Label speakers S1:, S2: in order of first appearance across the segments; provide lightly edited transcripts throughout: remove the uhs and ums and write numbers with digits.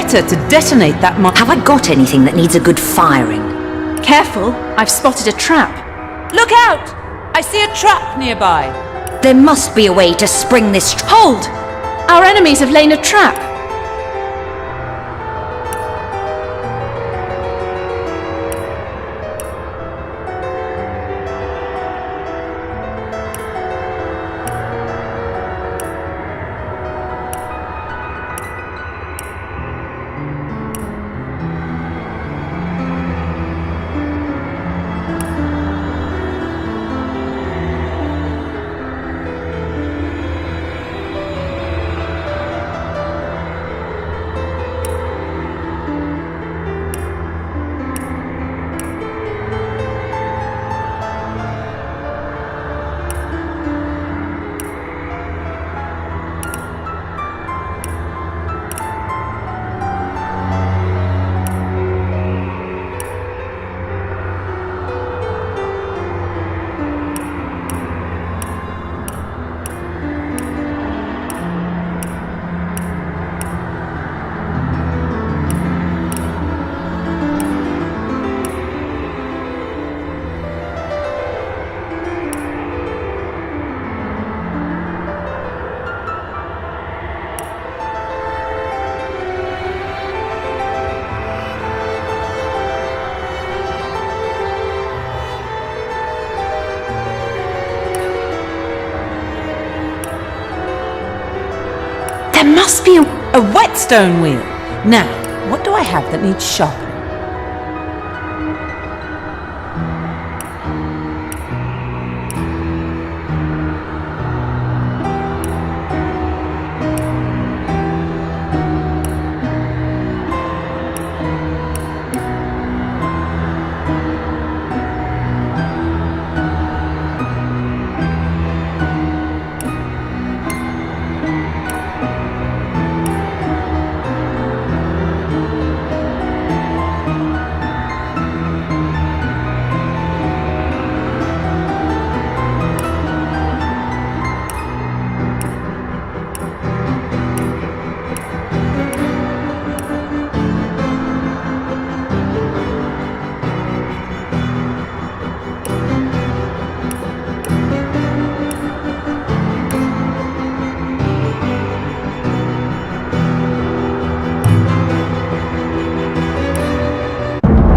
S1: better to detonate that mine.
S2: Have I got anything that needs a good firing?
S1: Careful, I've spotted a trap. Look out! I see a trap nearby.
S2: There must be a way to spring this
S1: Hold! Our enemies have laid a trap. There must be a whetstone wheel. Now, what do I have that needs sharpening?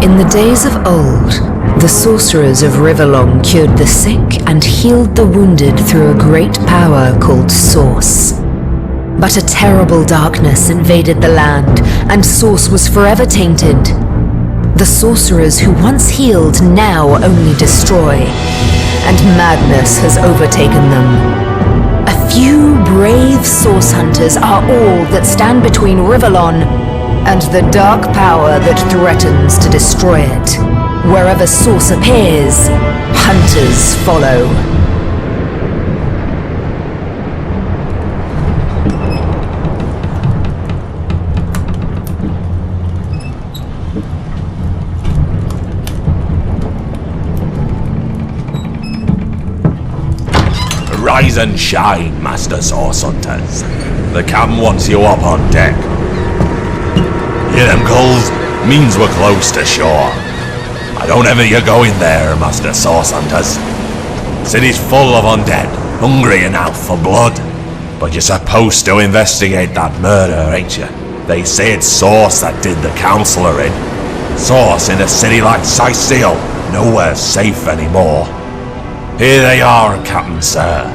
S3: In the days of old, the sorcerers of Riverlong cured the sick and healed the wounded through a great power called Source. But a terrible darkness invaded the land, and Source was forever tainted. The sorcerers who once healed now only destroy, and madness has overtaken them. A few brave Source hunters are all that stand between Riverlong and the dark power that threatens to destroy it. Wherever Source appears, hunters follow.
S4: Rise and shine, Master Source Hunters. The captain wants you up on deck. Hear them gulls? Means we're close to shore. I don't ever you go in there, Master Source Hunters. City's full of undead, hungry enough for blood. But you're supposed to investigate that murder, ain't you? They say it's Source that did the councillor in. Source in a city like Sicil, nowhere safe anymore. Here they are, Captain Sir.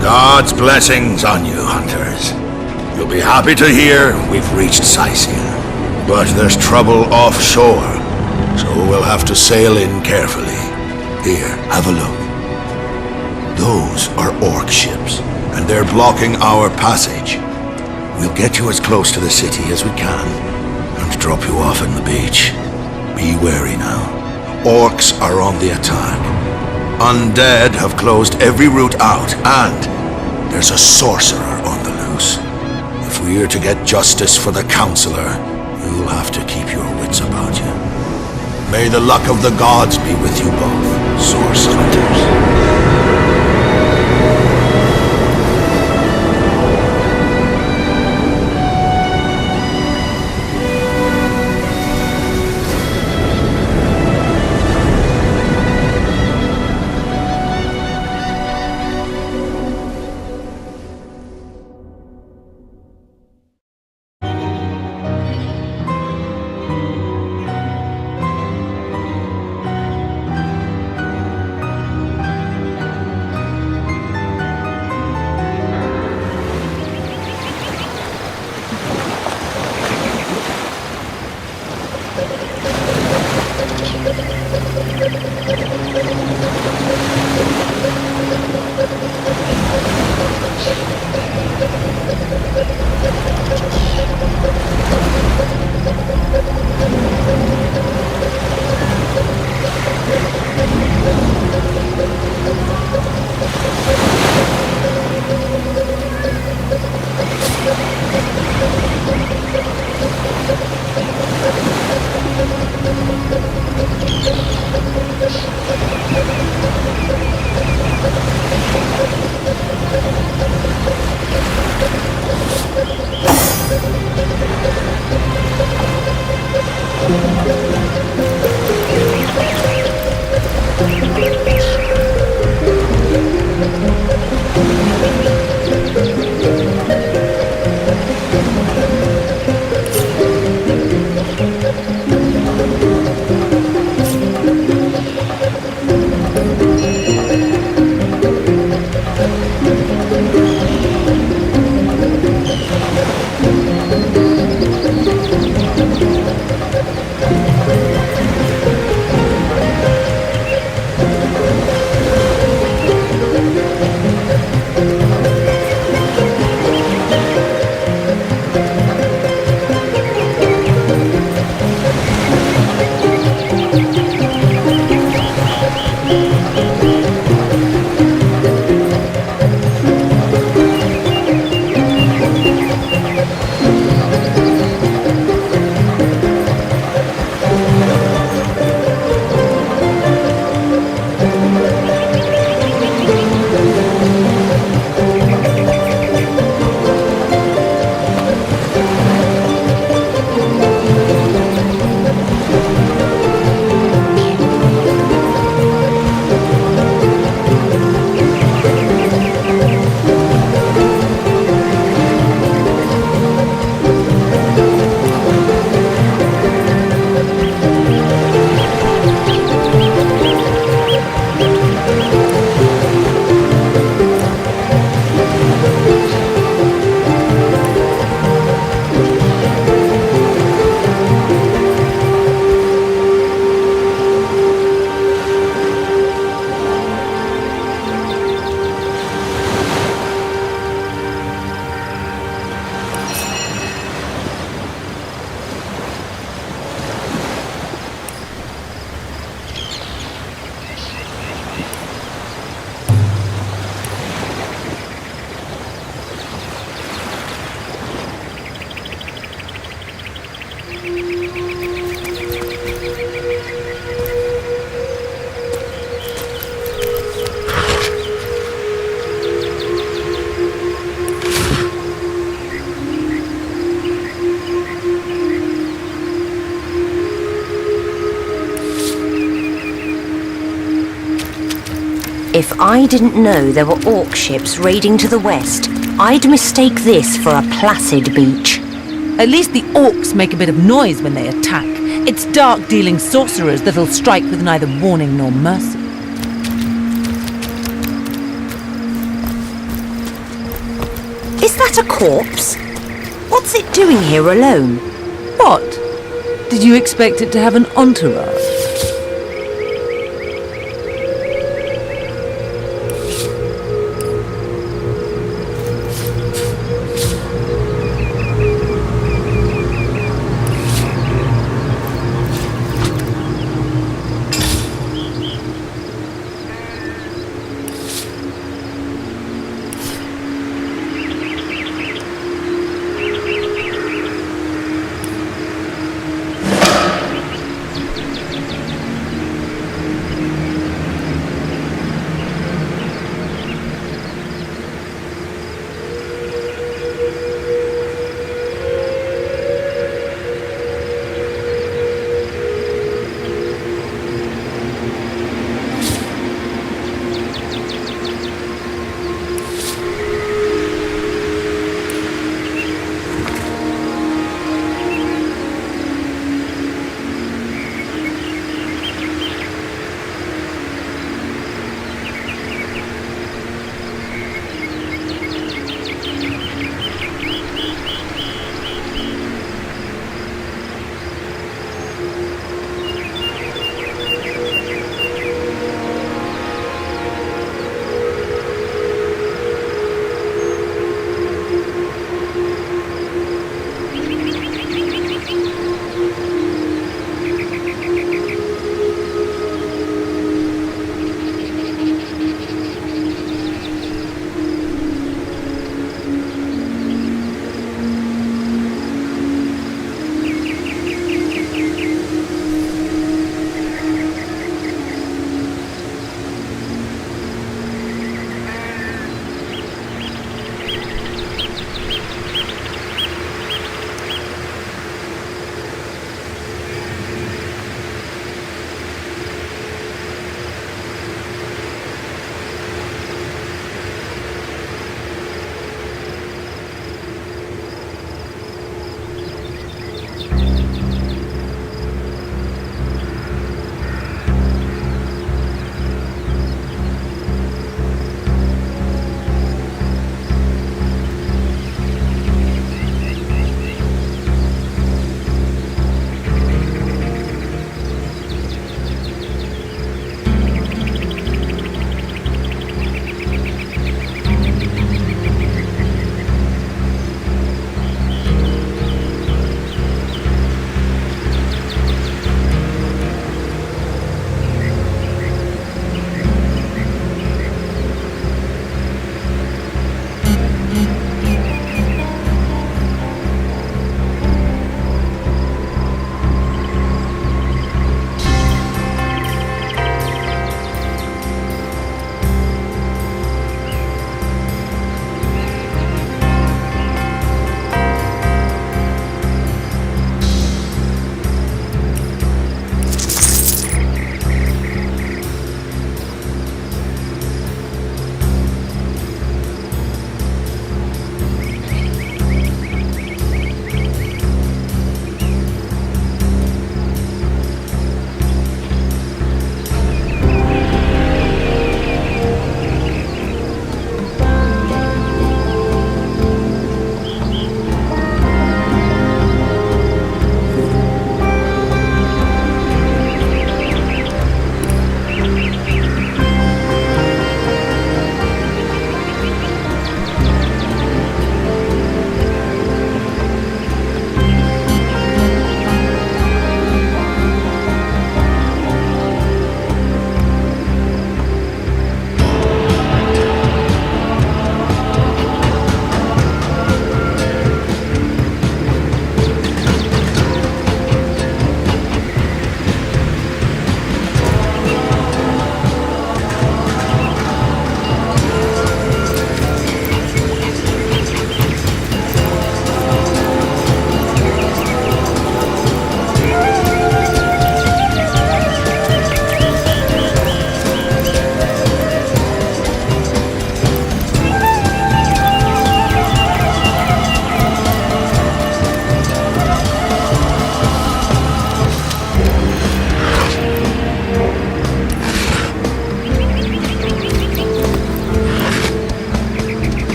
S5: God's blessings on you, hunters. You'll be happy to hear we've reached Sicil. But there's trouble offshore, so we'll have to sail in carefully. Here, have a look. Those are orc ships, and they're blocking our passage. We'll get you as close to the city as we can, and drop you off on the beach. Be wary now. Orcs are on the attack. Undead have closed every route out, and there's a sorcerer on the loose. If we're to get justice for the councillor, you'll have to keep your wits about you. May the luck of the gods be with you both, Source Hunters.
S2: If I didn't know there were orc ships raiding to the west, I'd mistake this for a placid beach.
S1: At least the orcs make a bit of noise when they attack. It's dark-dealing sorcerers that'll strike with neither warning nor mercy.
S2: Is that a corpse? What's it doing here alone?
S1: What? Did you expect it to have an entourage?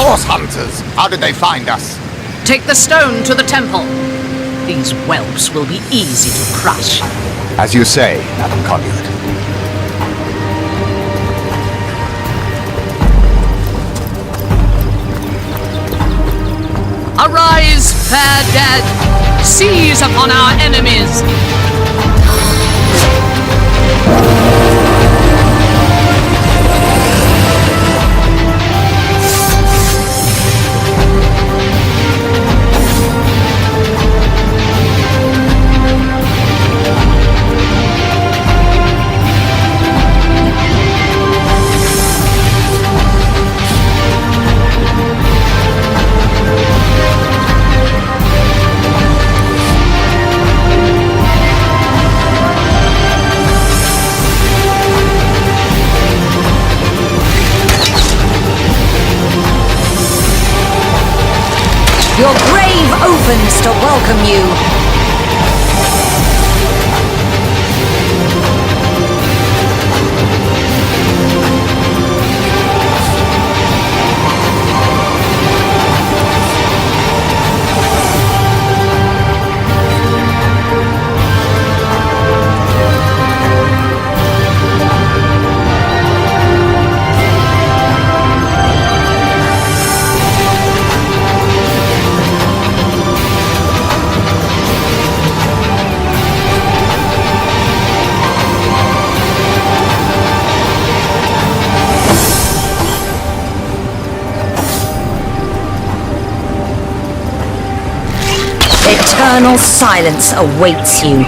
S6: Source hunters! How did they find us?
S7: Take the stone to the temple. These whelps will be easy to crush.
S6: As you say, Madam Conduit.
S7: Arise, fair dead! Seize upon our enemies!
S2: Your grave opens to welcome you. Eternal silence awaits you.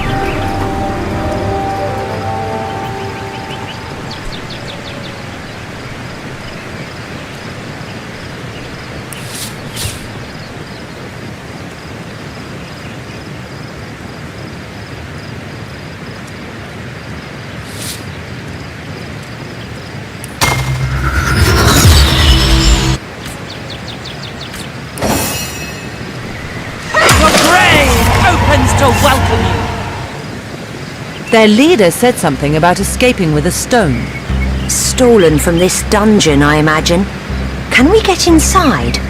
S1: To welcome you. Their leader said something about escaping with a stone.
S2: Stolen from this dungeon, I imagine. Can we get inside?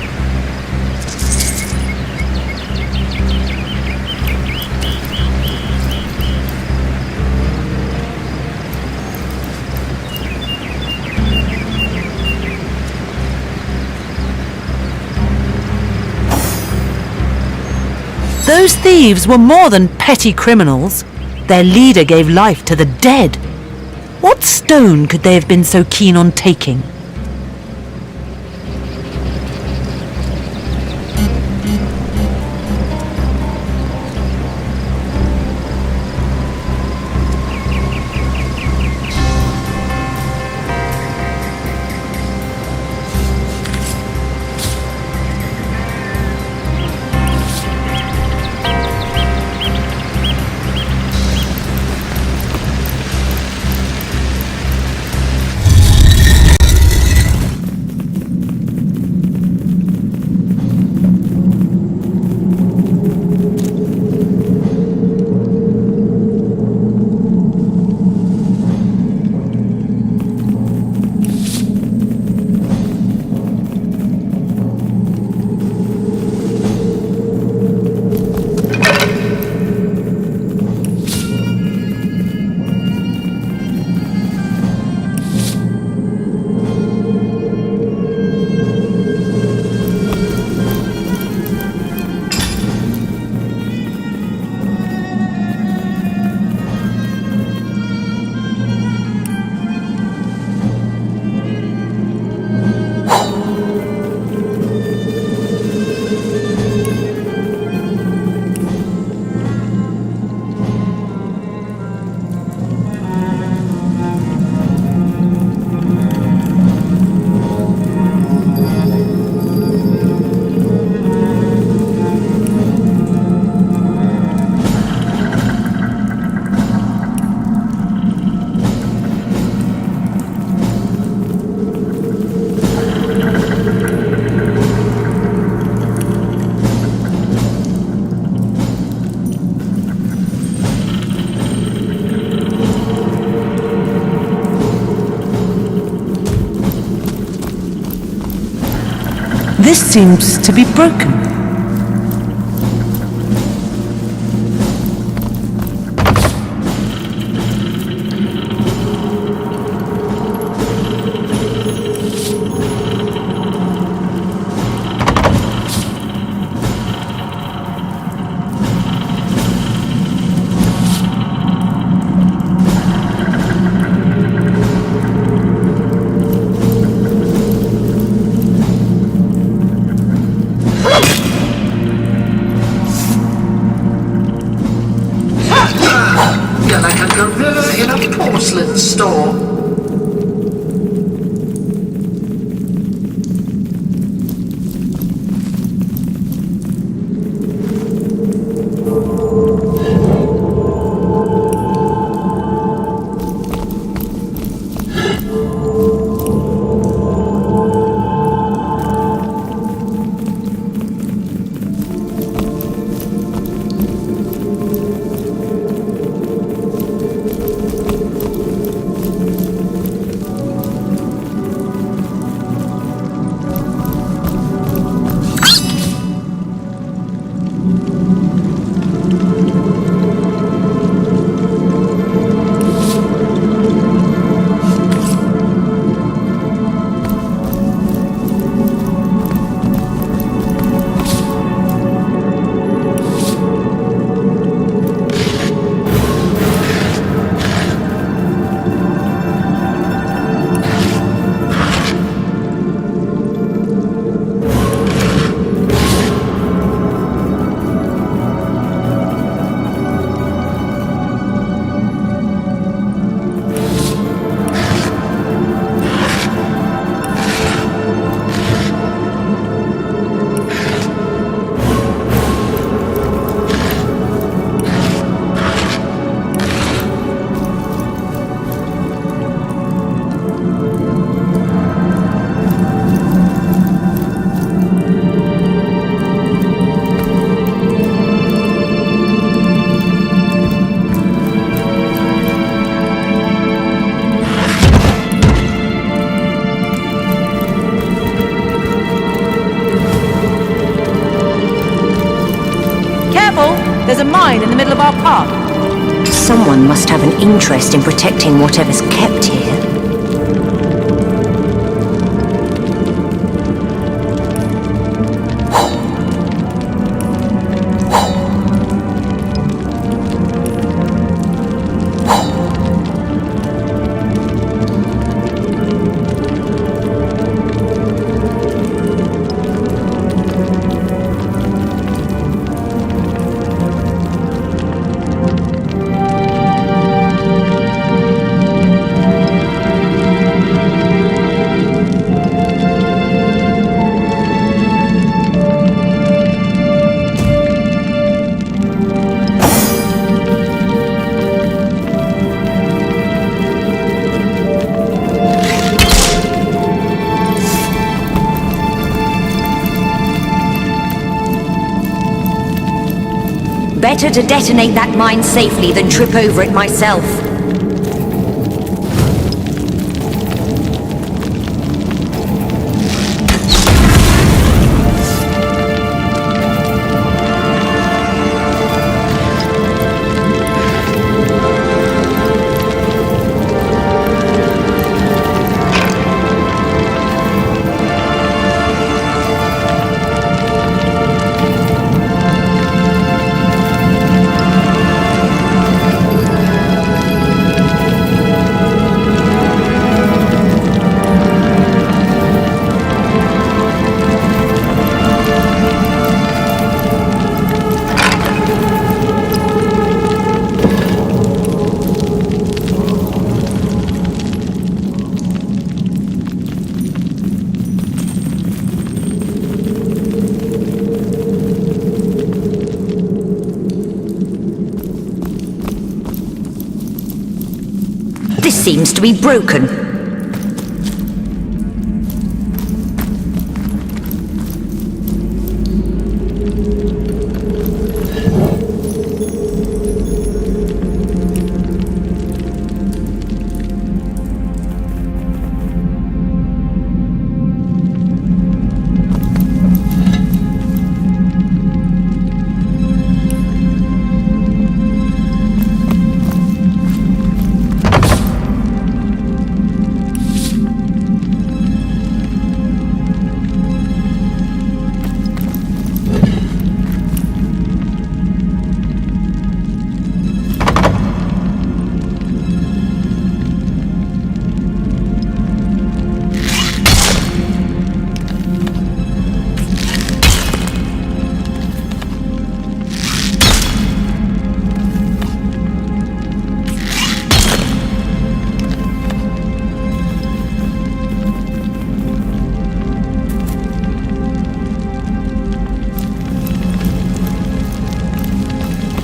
S1: Those thieves were more than petty criminals. Their leader gave life to the dead. What stone could they have been so keen on taking? This seems to be broken.
S8: You're like a gorilla in a porcelain store.
S1: There's a mine in the middle of our park.
S2: Someone must have an interest in protecting whatever's kept here. Better to detonate that mine safely than trip over it myself. This seems to be broken.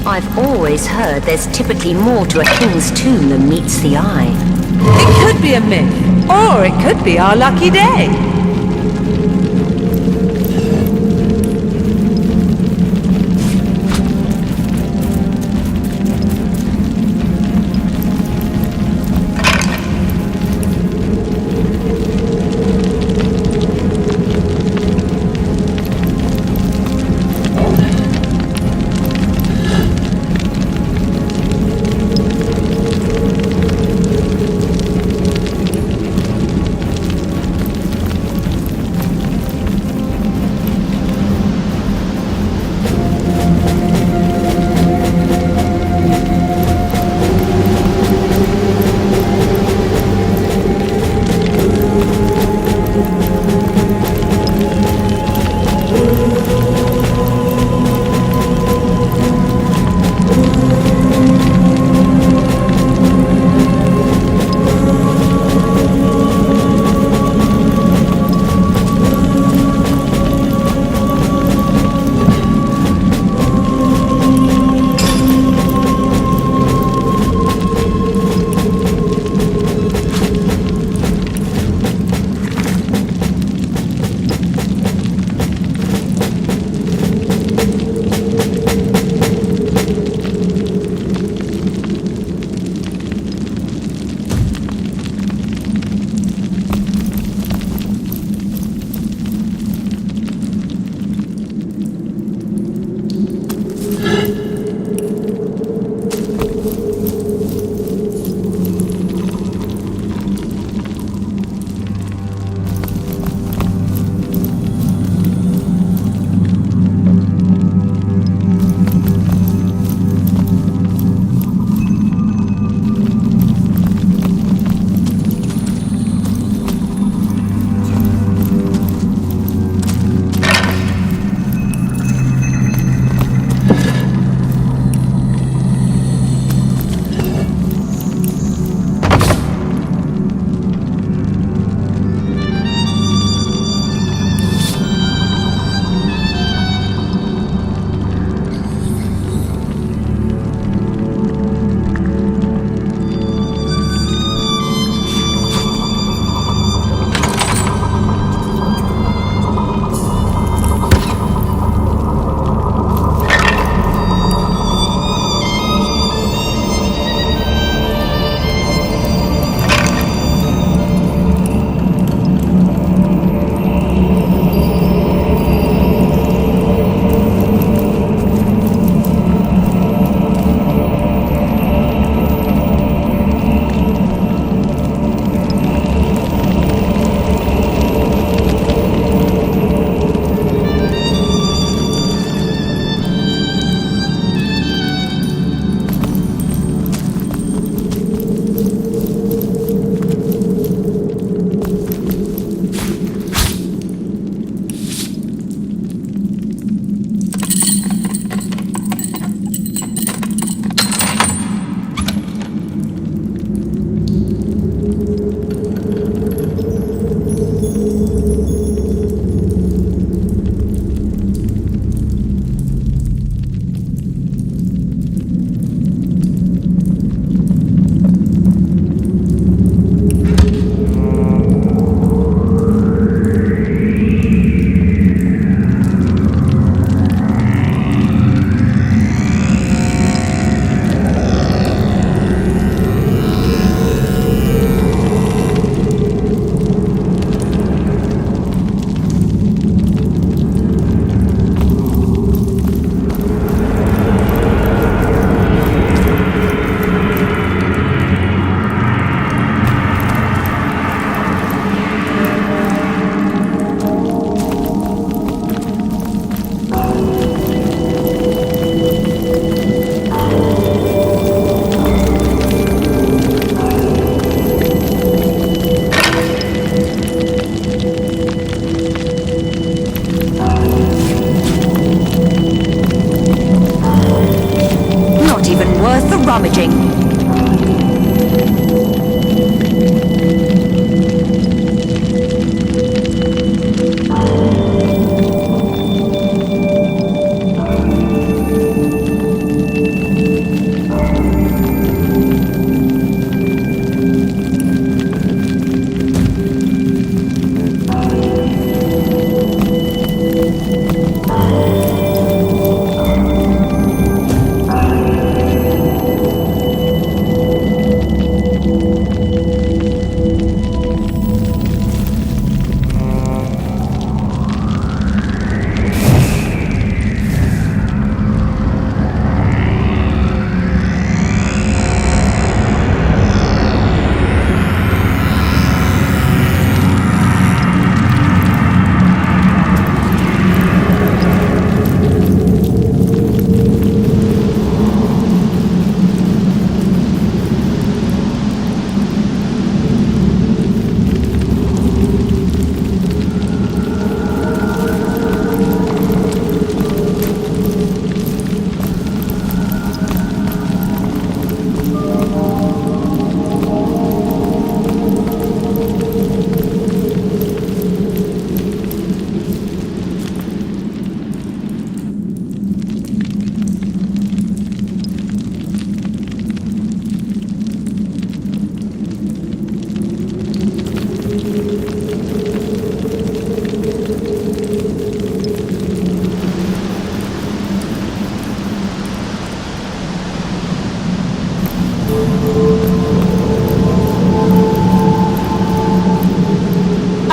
S2: I've always heard there's typically more to a king's tomb than meets the eye.
S1: It could be a myth, or it could be our lucky day.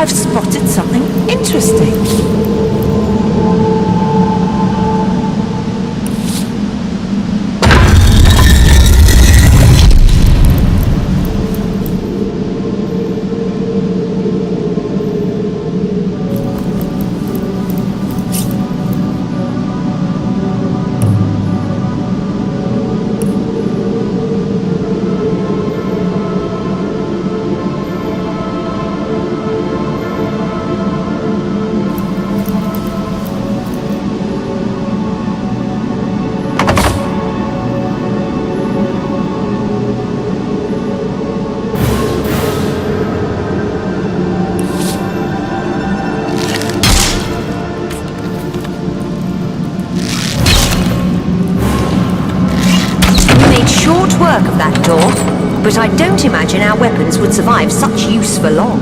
S1: I've spotted something interesting.
S2: Short work of that door, but I don't imagine our weapons would survive such use for long.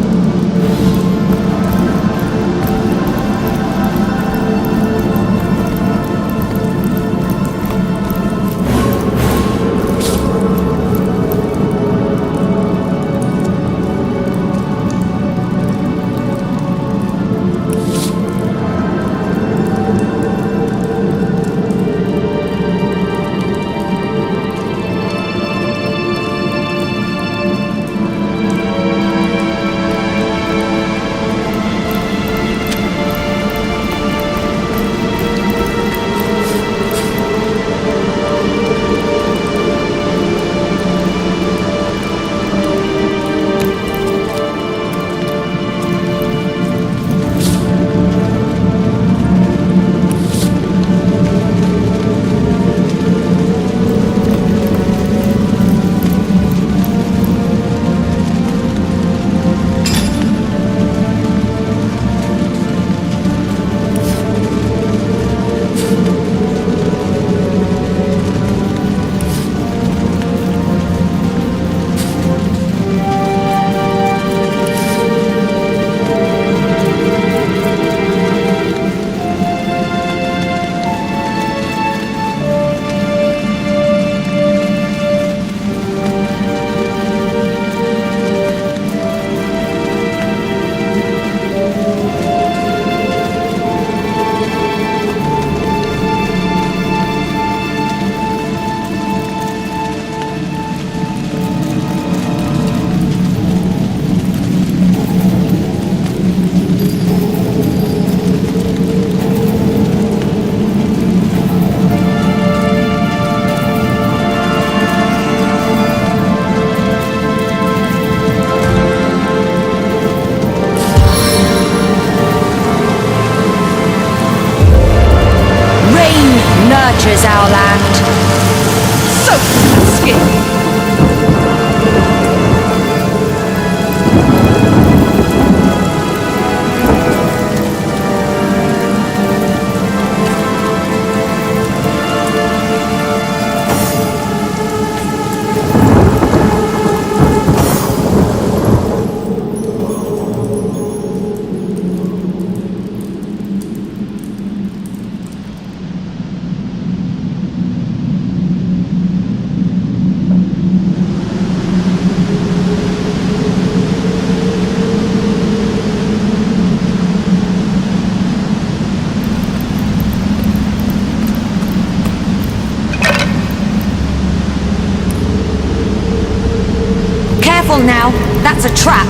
S2: Nurtures our land.
S1: Soak the skin.
S2: Careful now, that's a trap.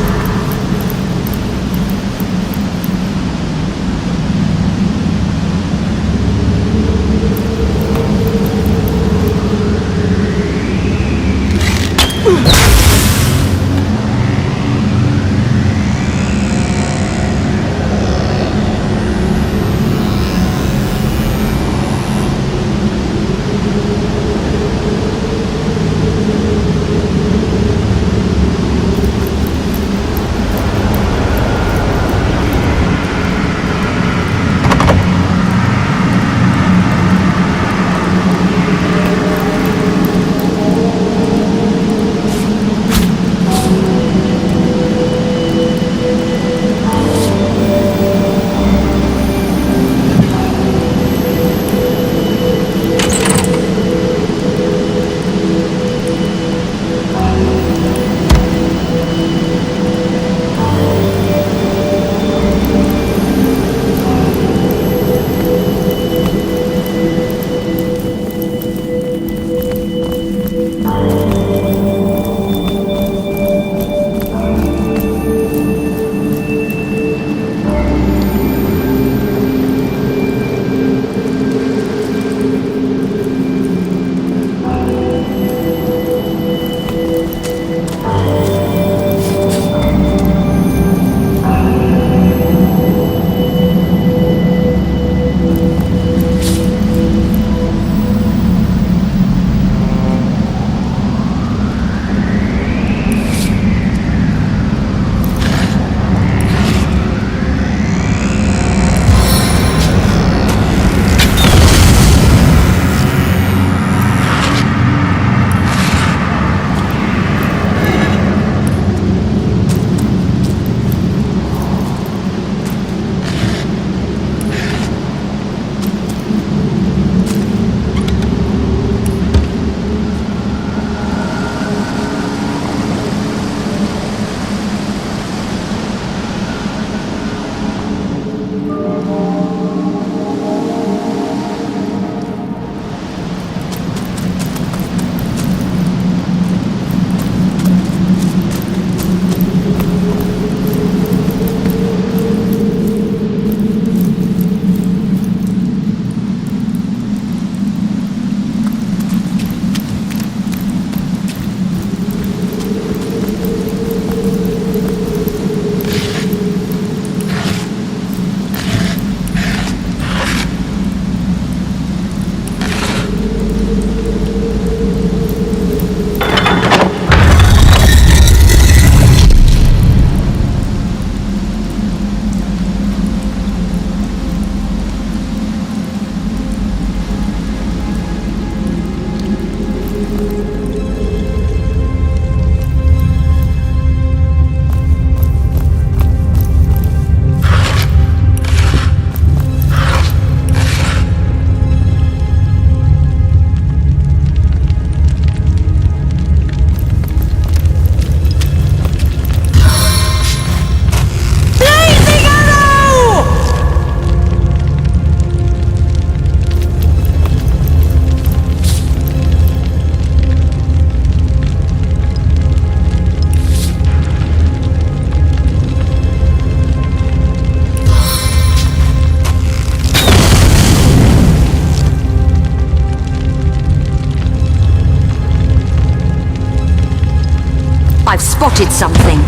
S2: spotted something.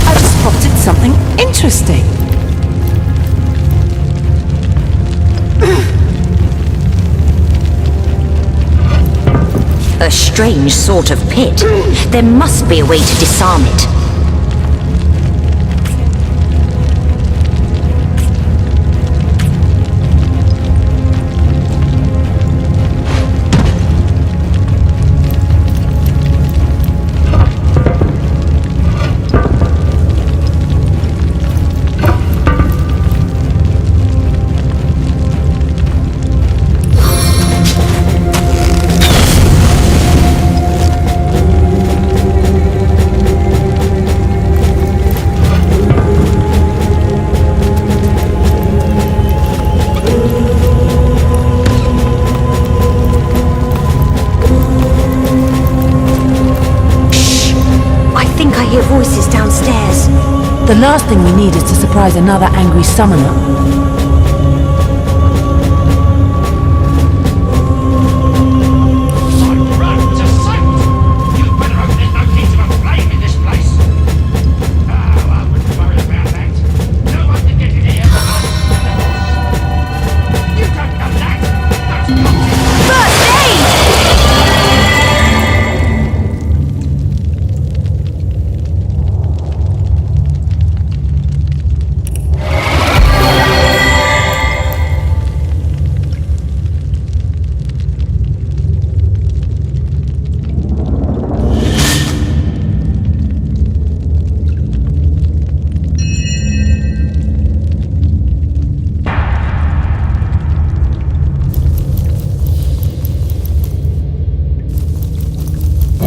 S1: I've spotted something interesting.
S2: A strange sort of pit. There must be a way to disarm it. I hear voices downstairs.
S1: The last thing we need is to surprise another angry summoner.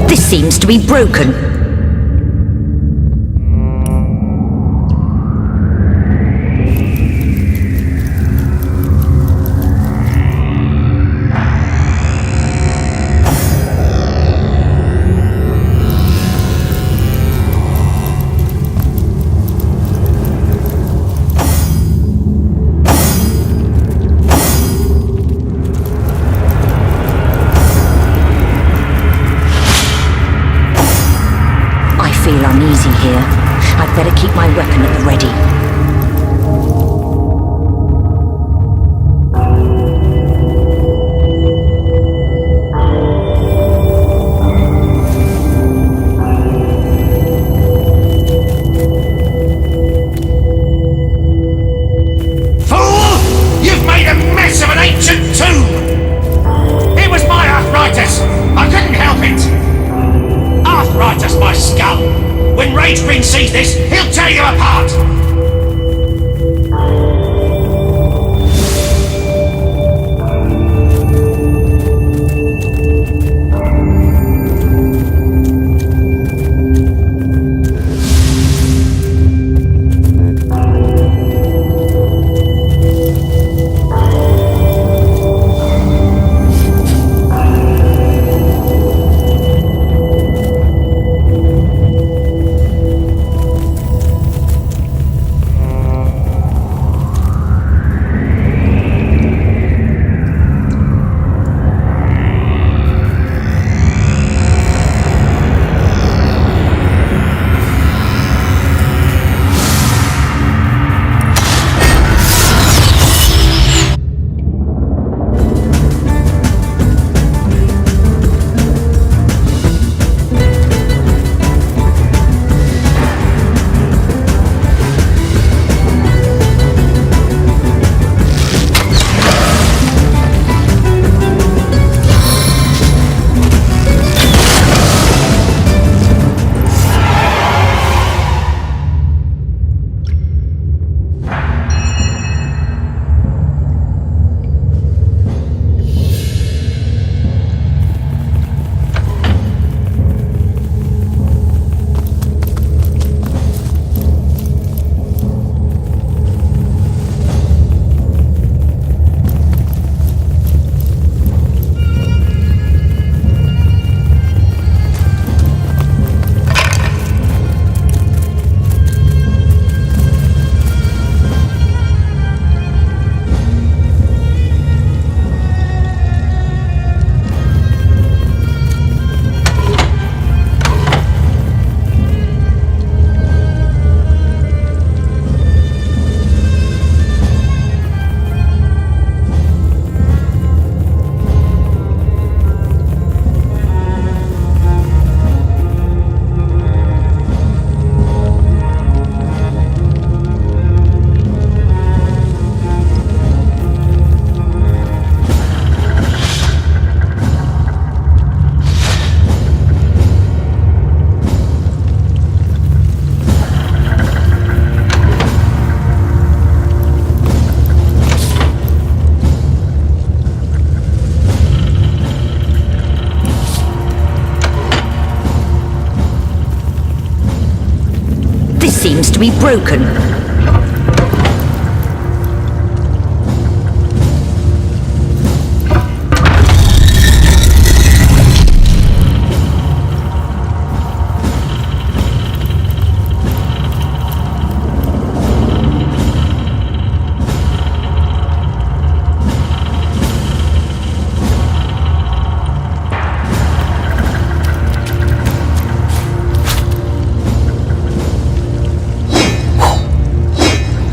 S2: This seems to be broken. I feel uneasy here. I'd better keep my weapon at the ready.
S9: Sees this, he'll tear you apart!
S2: be broken.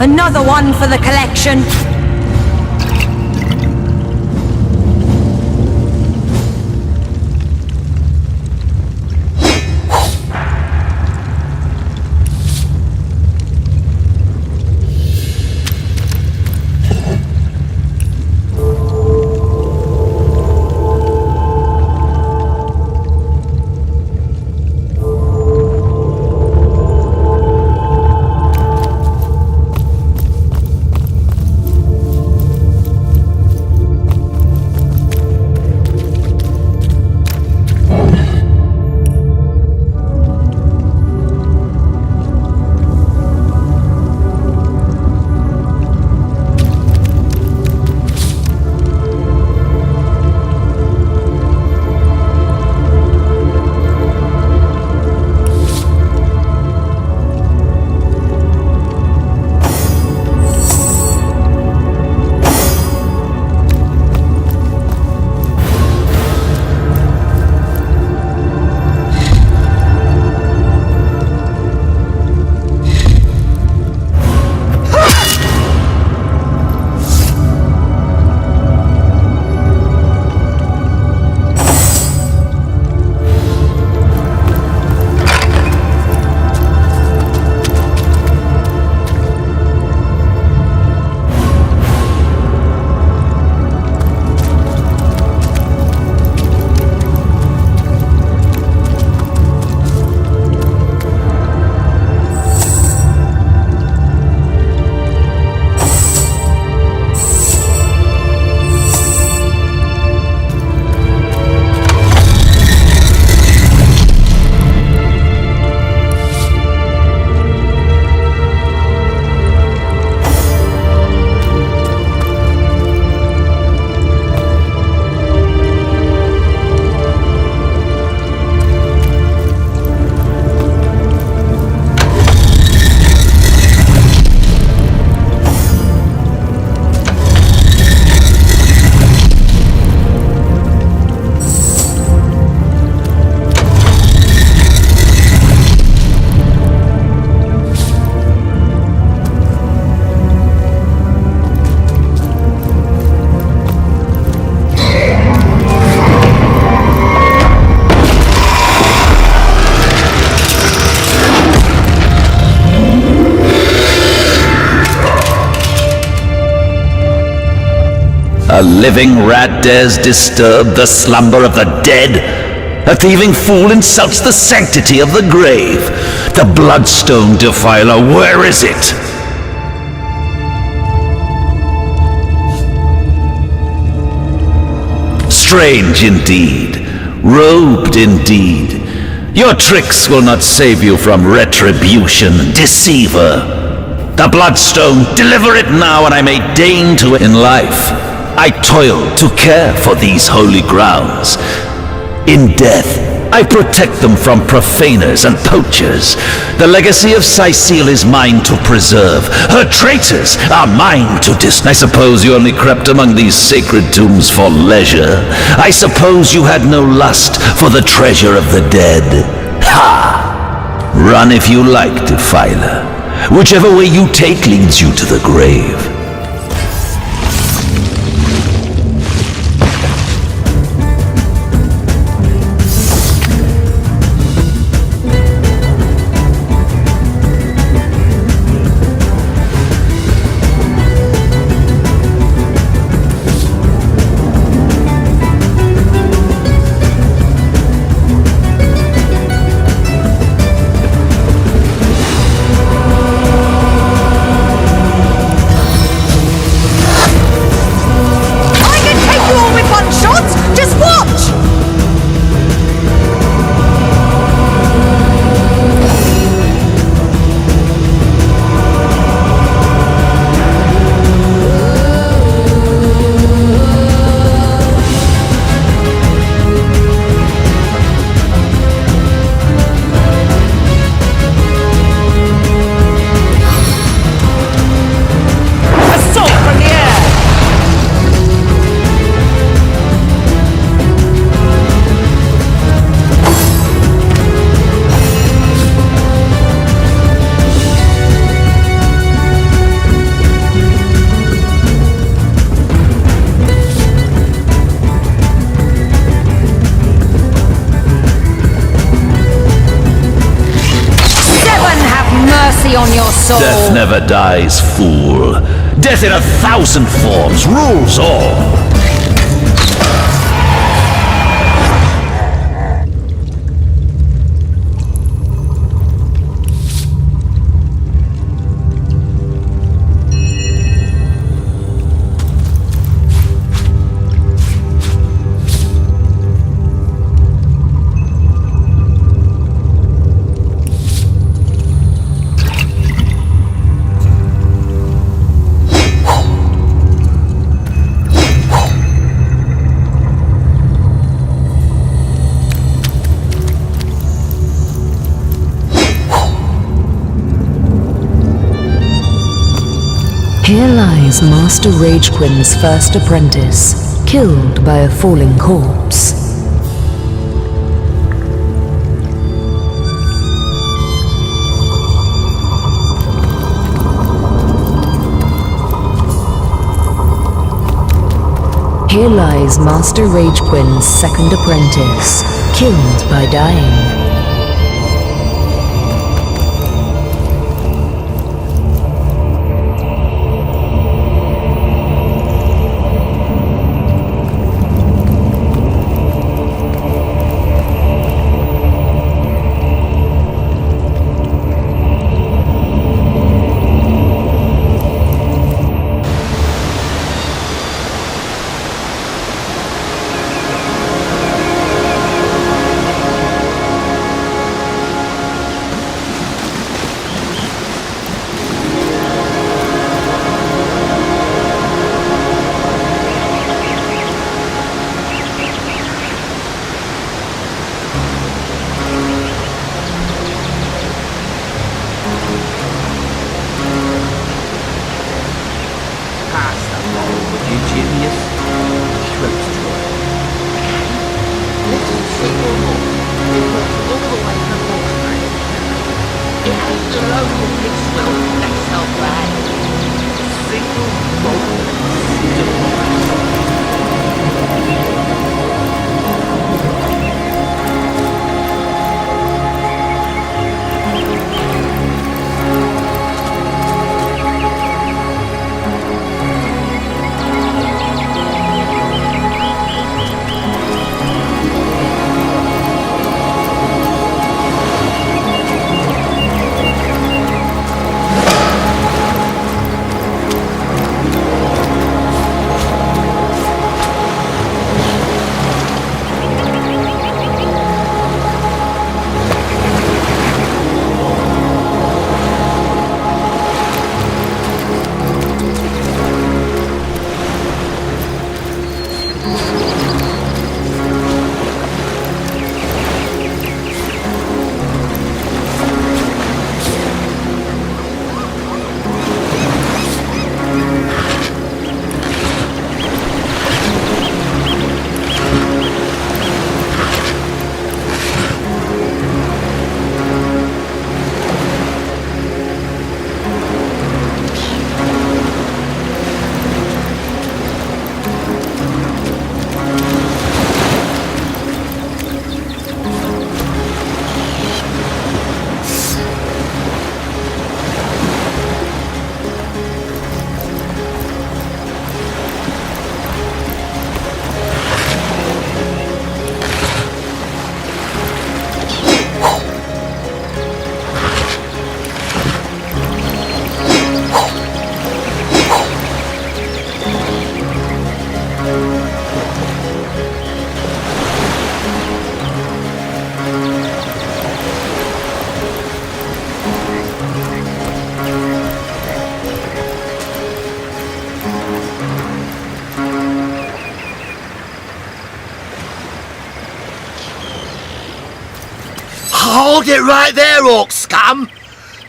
S2: Another one for the collection.
S10: A living rat dares disturb the slumber of the dead? A thieving fool insults the sanctity of the grave. The bloodstone defiler, where is it? Strange indeed, robed indeed. Your tricks will not save you from retribution, deceiver. The bloodstone, deliver it now, and I may deign to it in life. I toil to care for these holy grounds. In death, I protect them from profaners and poachers. The legacy of Cecile is mine to preserve. Her traitors are mine to I suppose you only crept among these sacred tombs for leisure. I suppose you had no lust for the treasure of the dead. Ha! Run if you like, defiler. Whichever way you take leads you to the grave. never dies, fool. Death in 1,000 forms rules all.
S3: Here lies Master Ragequin's first apprentice, killed by a falling corpse. Here lies Master Ragequin's second apprentice, killed by dying.
S11: Hold it right there, orc scum!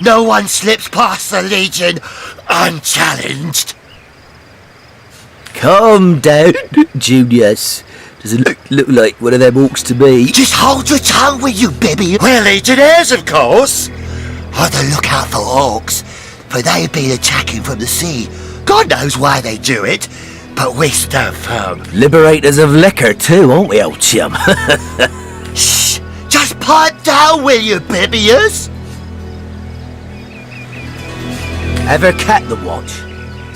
S11: No one slips past the Legion unchallenged.
S12: Calm down, Junius. Doesn't look like one of them orcs to me.
S11: Just hold your tongue, will you, Bibby? We're Legionnaires, of course. On the lookout for orcs, for they've been attacking from the sea. God knows why they do it, but we stand firm.
S12: Liberators of liquor too, aren't we, old chum?
S11: Shh! Just pipe down, will you, Bibius?
S12: Ever kept the watch?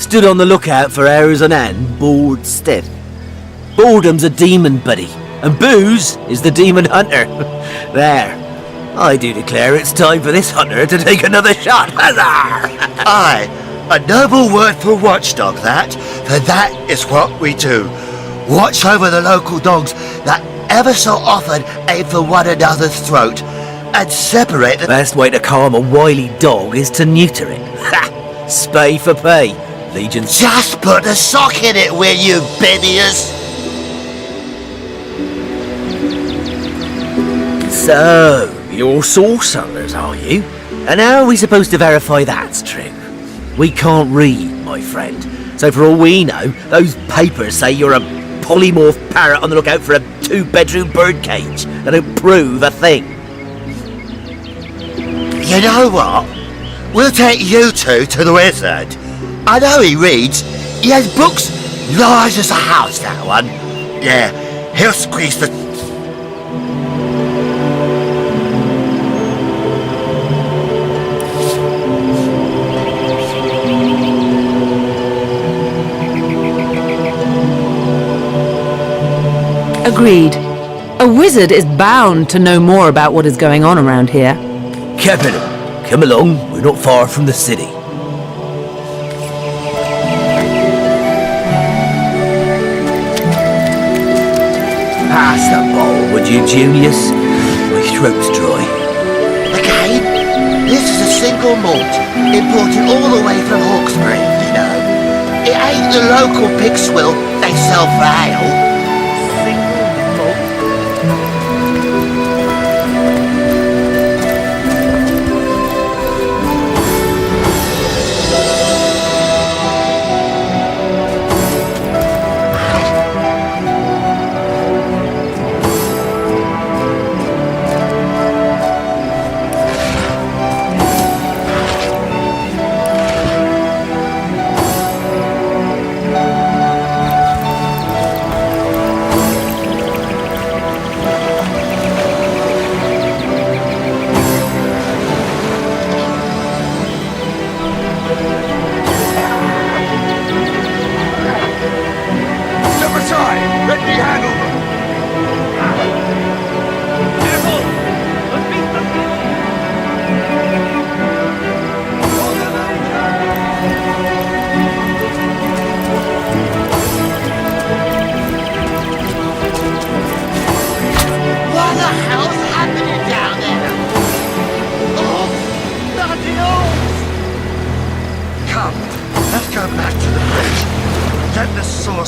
S12: Stood on the lookout for hours on end, bored stiff. Boredom's a demon, buddy, and booze is the demon hunter. There. I do declare it's time for this hunter to take another shot. Huzzah!
S11: Aye, a noble word for watchdog, that. For that is what we do. Watch over the local dogs that ever so often aim for one another's throat and separate the...
S12: Best way to calm a wily dog is to neuter it. Ha! Spay for pay. Legion.
S11: Just put a sock in it, will you, Binias?
S12: So, you're source hunters, are you? And how are we supposed to verify that's true? We can't read, my friend. So for all we know, those papers say you're a polymorph parrot on the lookout for a 2-bedroom birdcage. That don't prove a thing.
S11: You know what? We'll take you two to the wizard. I know he reads. He has books large as a house, that one. Yeah, he'll squeeze the...
S1: Agreed. A wizard is bound to know more about what is going on around here.
S12: Capital. Come along, we're not far from the city. Pass the bowl, would you, Julius? My throat's dry.
S11: Again, this is a single malt, imported all the way from Hawkesbury, you know. It ain't the local pig swill they sell for ale.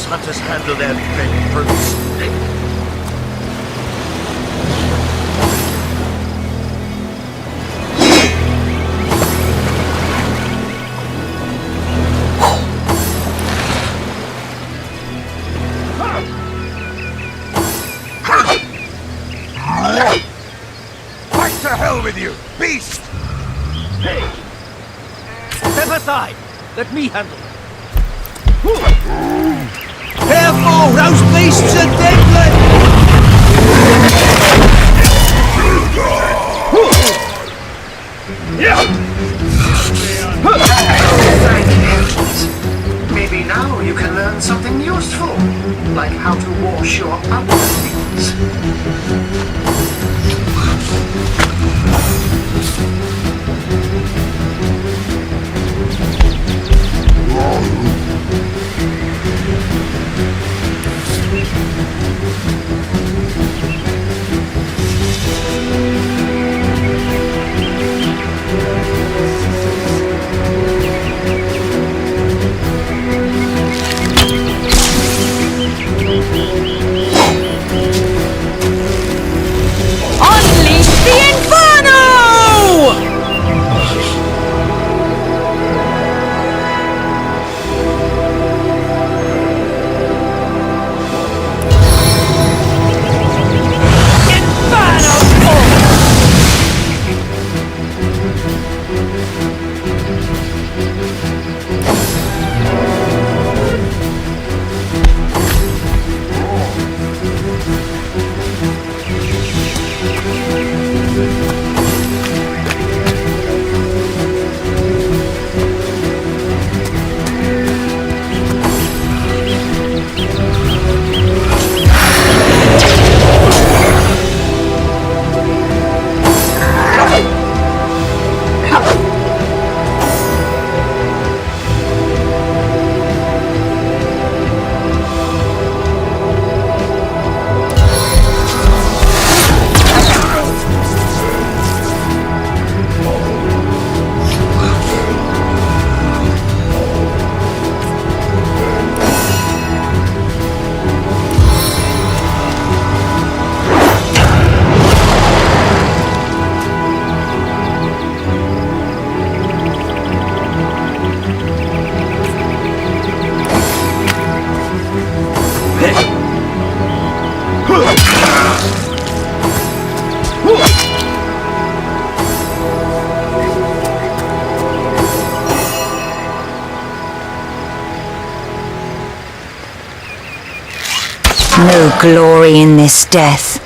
S11: Hunters handle their big brutes.
S9: Fight to hell with you, beast!
S12: Hey! Step aside! Let me handle it. Careful! Those beasts are deadly!
S8: Maybe now you can learn something useful, like how to wash your underlings.
S2: No glory in this death.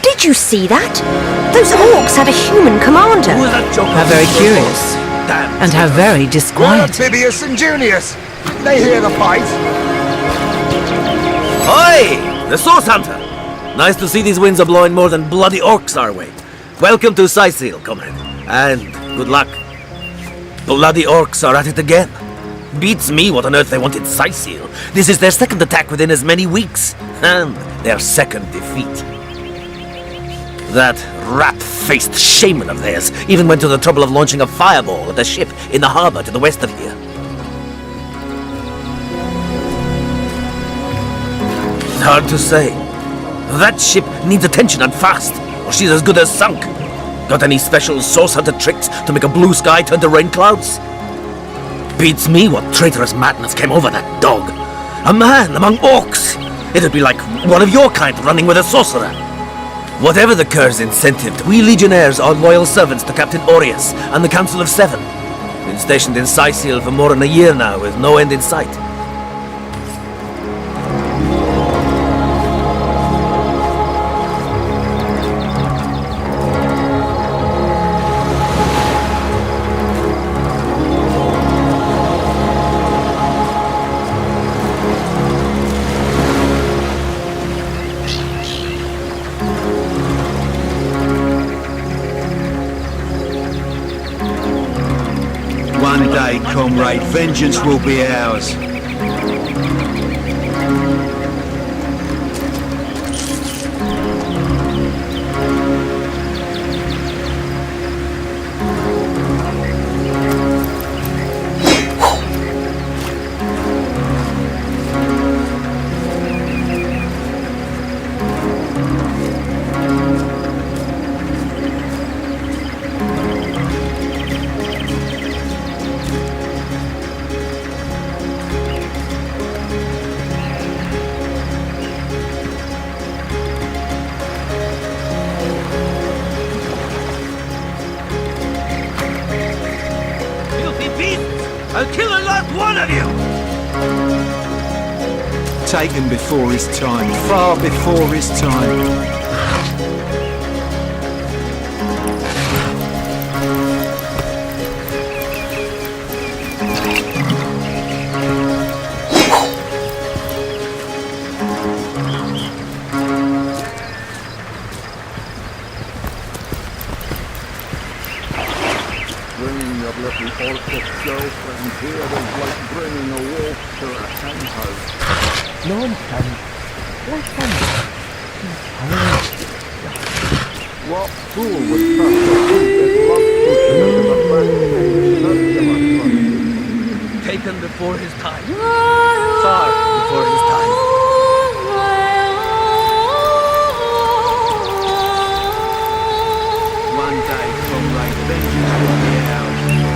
S2: Did you see that? Those orcs had a human commander.
S1: How very curious. And how very disquiet.
S6: Bibius and Junius! They hear the fight!
S12: Oi! The Source Hunter! Nice to see these winds are blowing more than bloody orcs our way. Welcome to Sicil, comrade. And good luck. Bloody orcs are at it again. Beats me what on earth they want in Sicil. This is their second attack within as many weeks. And their second defeat. That rat-faced shaman of theirs even went to the trouble of launching a fireball at a ship in the harbor to the west of here. It's hard to say. That ship needs attention and fast, or she's as good as sunk. Got any special Source Hunter tricks to make a blue sky turn to rain clouds? Beats me what traitorous madness came over that dog. A man among orcs! It'd be like one of your kind running with a sorcerer. Whatever the cur's incentive, we legionnaires are loyal servants to Captain Aureus and the Council of Seven. Been stationed in Sicil for more than a year now, with no end in sight.
S13: One day, comrade, vengeance will be ours.
S10: I'll kill the last one of you!
S13: Taken before his time, far before his time.
S14: Bringing your little orchid girlfriend here is like bringing a wolf to a hen house.
S15: Nonsense. Let them.
S14: What fool would trust a fool that loves pushing into the back?
S12: Taken before his time. Far before his time.
S13: One day, comrade, vengeance will be ours.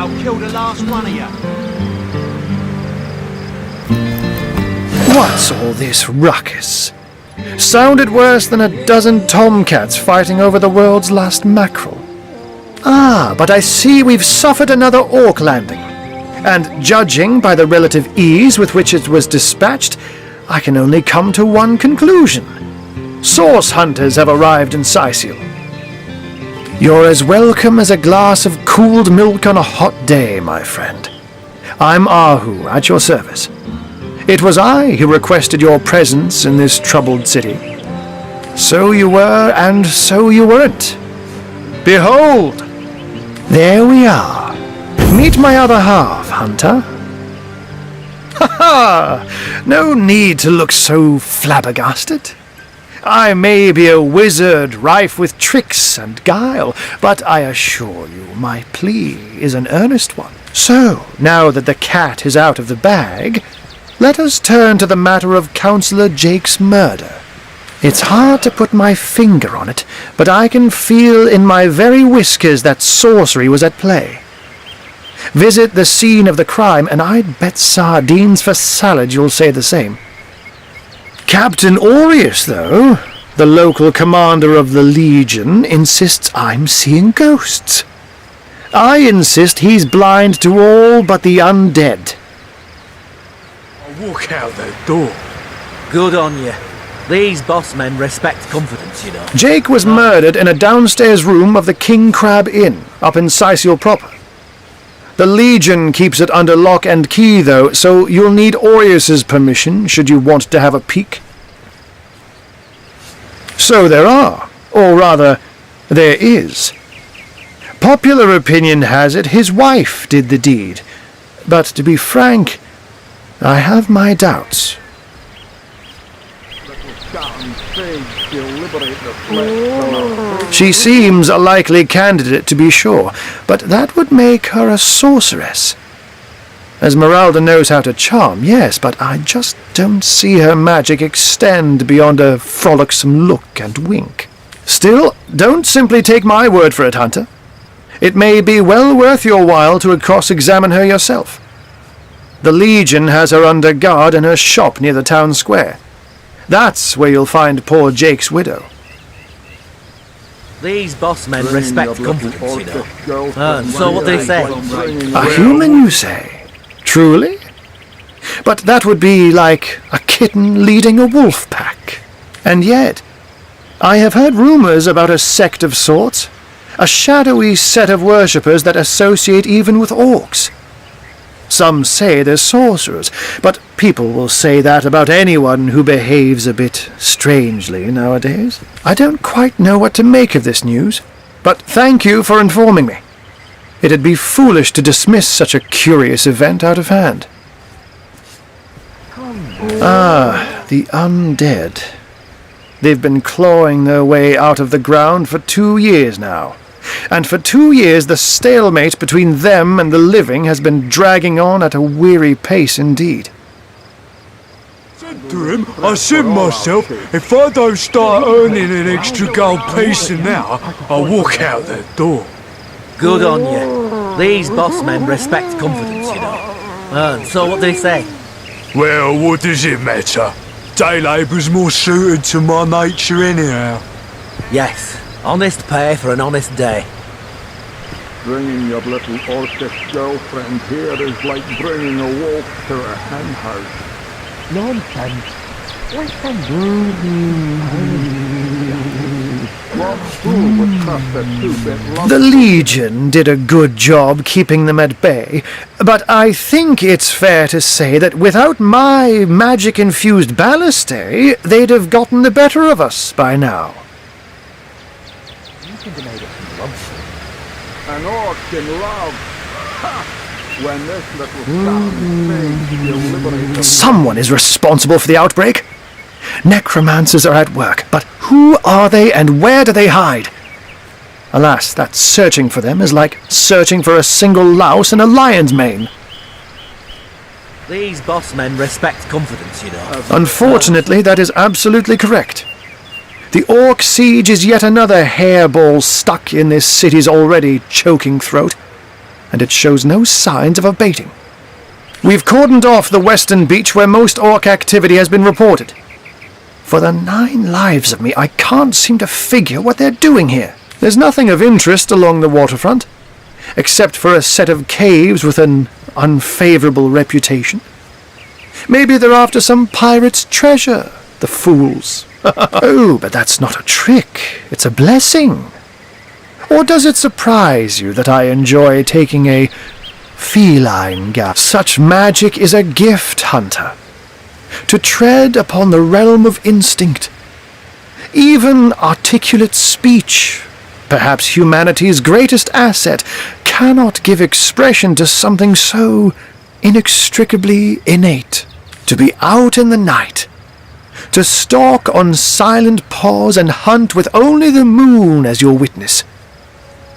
S9: I'll kill the last one of you.
S16: What's all this ruckus? Sounded worse than a dozen tomcats fighting over the world's last mackerel. Ah, but I see we've suffered another orc landing. And judging by the relative ease with which it was dispatched, I can only come to one conclusion. Source hunters have arrived in Sicil. You're as welcome as a glass of cooled milk on a hot day, my friend. I'm Ahu, at your service. It was I who requested your presence in this troubled city. So you were, and so you weren't. Behold! There we are. Meet my other half, Hunter. Ha ha! No need to look so flabbergasted. I may be a wizard rife with tricks and guile, but I assure you my plea is an earnest one. So, now that the cat is out of the bag, let us turn to the matter of Councillor Jake's murder. It's hard to put my finger on it, but I can feel in my very whiskers that sorcery was at play. Visit the scene of the crime, and I'd bet sardines for salad you'll say the same. Captain Aureus, though, the local commander of the Legion, insists I'm seeing ghosts. I insist he's blind to all but the undead.
S9: I'll walk out that door.
S12: Good on you. These boss men respect confidence, you know.
S16: Jake was murdered in a downstairs room of the King Crab Inn, up in Sicil proper. The Legion keeps it under lock and key, though, so you'll need Aureus's permission should you want to have a peek. So there are, or rather, there is. Popular opinion has it his wife did the deed, but to be frank, I have my doubts. She seems a likely candidate, to be sure, but that would make her a sorceress. Esmeralda knows how to charm, yes, but I just don't see her magic extend beyond a frolicsome look and wink. Still, don't simply take my word for it, Hunter. It may be well worth your while to cross-examine her yourself. The Legion has her under guard in her shop near the town square. That's where you'll find poor Jake's widow.
S12: These boss men respect confidence, you know. So what they say?
S16: A human, you say? Truly? But that would be like a kitten leading a wolf pack. And yet, I have heard rumors about a sect of sorts, a shadowy set of worshippers that associate even with orcs. Some say they're sorcerers, but people will say that about anyone who behaves a bit strangely nowadays. I don't quite know what to make of this news, but thank you for informing me. It'd be foolish to dismiss such a curious event out of hand. Ah, the undead. They've been clawing their way out of the ground for 2 years now. And for 2 years the stalemate between them and the living has been dragging on at a weary pace indeed.
S17: To him, I said myself, if I don't start earning an extra gold piece now, I'll walk out that door.
S12: Good on you. These boss men respect confidence, you know. So what they say?
S17: Well, what does it matter? Day labour's more suited to my nature anyhow.
S12: Yes, honest pay for an honest day.
S14: Bringing your little orcish girlfriend here is like bringing a wolf to a hen house.
S15: Nonsense. Let them
S16: The Legion did a good job keeping them at bay, but I think it's fair to say that without my magic-infused ballistae, they'd have gotten the better of us by now.
S14: An orc in love. Ha! When this little sound fades, you'll liberate the...
S16: Someone is responsible for the outbreak. Necromancers are at work, but who are they and where do they hide? Alas, that searching for them is like searching for a single louse in a lion's mane.
S12: These boss men respect confidence, you know.
S16: Unfortunately, that is absolutely correct. The orc siege is yet another hairball stuck in this city's already choking throat. and it shows no signs of abating. We've cordoned off the western beach where most orc activity has been reported. For the 9 lives of me, I can't seem to figure what they're doing here. There's nothing of interest along the waterfront, except for a set of caves with an unfavorable reputation. Maybe they're after some pirate's treasure, the fools. Oh, but that's not a trick. It's a blessing. Or does it surprise you that I enjoy taking a feline gap? Such magic is a gift, Hunter. To tread upon the realm of instinct. Even articulate speech, perhaps humanity's greatest asset, cannot give expression to something so inextricably innate. To be out in the night, to stalk on silent paws and hunt with only the moon as your witness.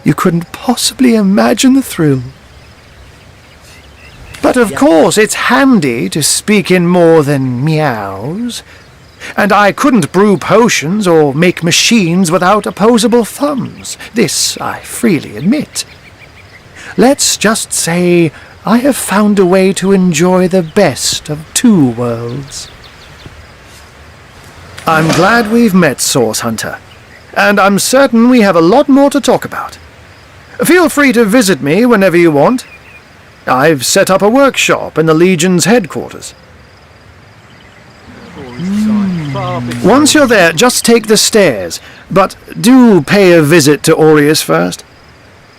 S16: You couldn't possibly imagine the thrill. But of course, it's handy to speak in more than meows. And I couldn't brew potions or make machines without opposable thumbs. This I freely admit. Let's just say I have found a way to enjoy the best of 2 worlds. I'm glad we've met, Source Hunter, and I'm certain we have a lot more to talk about. Feel free to visit me whenever you want. I've set up a workshop in the Legion's headquarters. Once you're there, just take the stairs, but do pay a visit to Aureus first.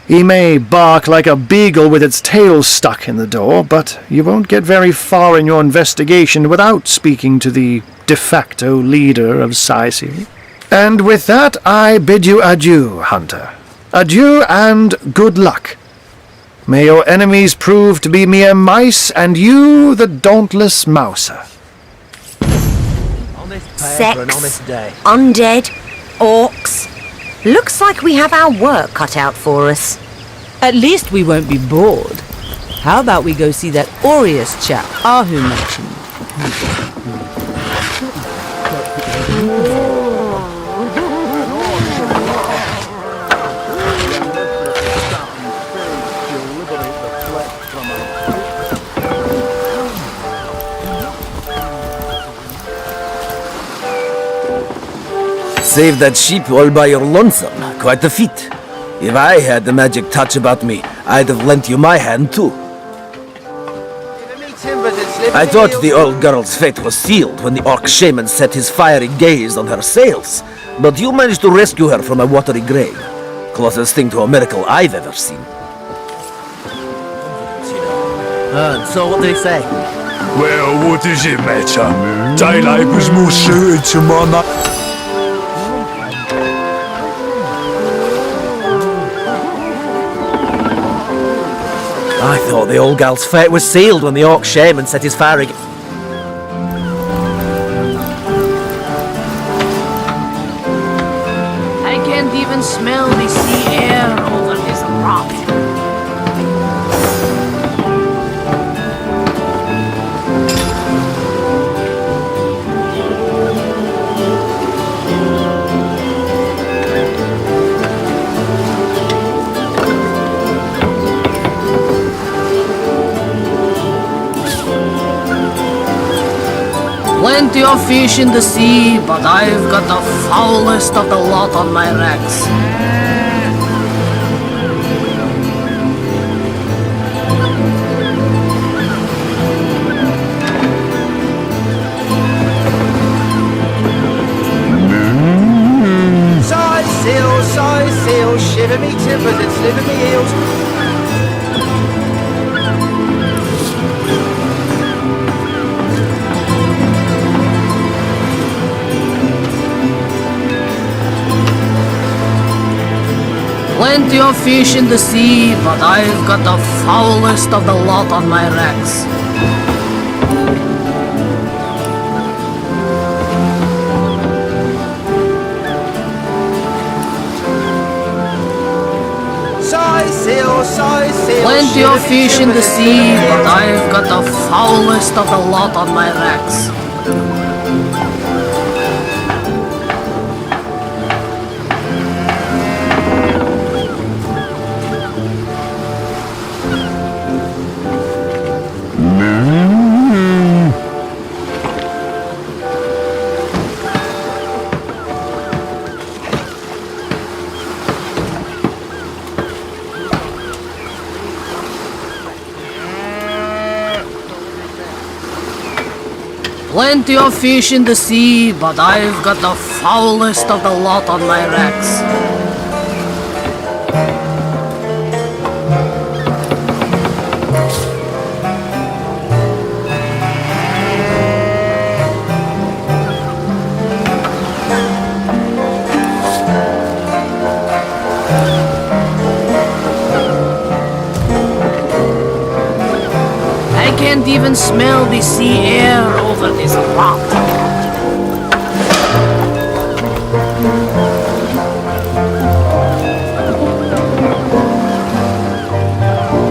S16: He may bark like a beagle with its tail stuck in the door, but you won't get very far in your investigation without speaking to the de facto leader of Sicily. And with that, I bid you adieu, Hunter. Adieu and good luck. May your enemies prove to be mere mice, and you the dauntless mouser.
S2: Sex, undead, orcs. Looks like we have our work cut out for us.
S1: At least we won't be bored. How about we go see that Aureus chap Ahu mentioned?
S12: Save that sheep all by your lonesome. Quite a feat. If I had the magic touch about me, I'd have lent you my hand too. I thought the old girl's fate was sealed when the orc shaman set his fiery gaze on her sails, but you managed to rescue her from a watery grave. Closest thing to a miracle I've ever seen. So what do they say?
S17: Well, what does it matter? Daylight was more suited to my
S12: I thought the old gal's fate was sealed when the orc shaman set his fiery...
S7: I can't even smell the sea air over this rock. Plenty of fish in the sea, but I've got the foulest of the lot on my racks.
S18: Side sail, shiver me timbers and sliver me heels.
S7: Plenty of fish in the sea, but I've got the foulest of the lot on my racks. Plenty of fish in the sea, but I've got the foulest of the lot on my racks. Plenty of fish in the sea, but I've got the foulest of the lot on my racks. I can't even smell the sea air over this rock.